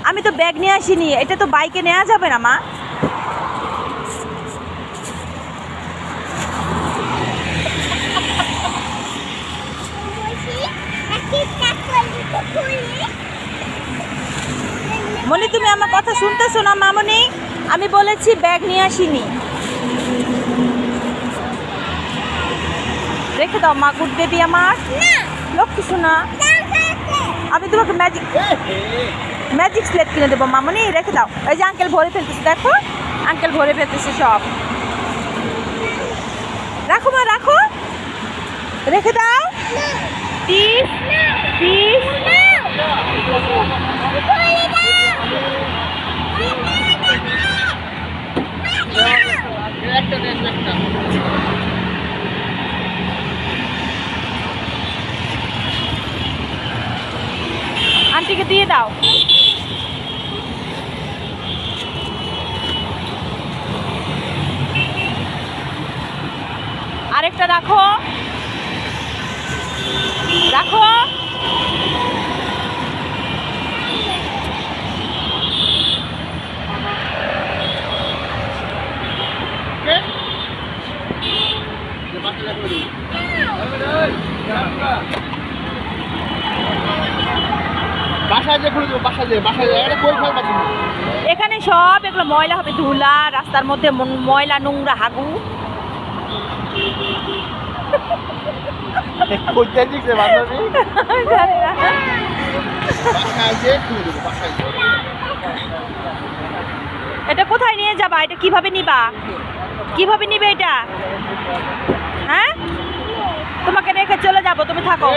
আমি তো ব্যাগ নিয়ে আসিনি, এটা তো বাইকে নেওয়া যাবে না মা। মনি তুমি আমার কথা শুনতেছো না মামনি? আমি বলেছি ব্যাগ নিয়ে আসিনি। রেখে দাও মা, গুড বেবি আমার লক্ষ্মী শোনা। আমি তোমাকে ম্যাজিক স্লেট কিনে দেবো মামনি, রেখে দাও। এই যে আঙ্কেল ভরে ফেলতেছে, দেখো আঙ্কেল ভরে ফেলতেছে সব। রাখো মা রাখো, রেখে দাও। Please please. আন্টিকে দিয়ে দাও। আরেকটা রাখো রাখো। এখানে সব এগুলো ময়লা হবে, ধুলা, রাস্তার মধ্যে ময়লা নোংরা হাগু। এটা কোথায় নিয়ে যাবা? এটা কিভাবে নিবা? কিভাবে নিবে এটা? হ্যাঁ তোমাকে রেখে চলে যাবো, তুমি থাকো।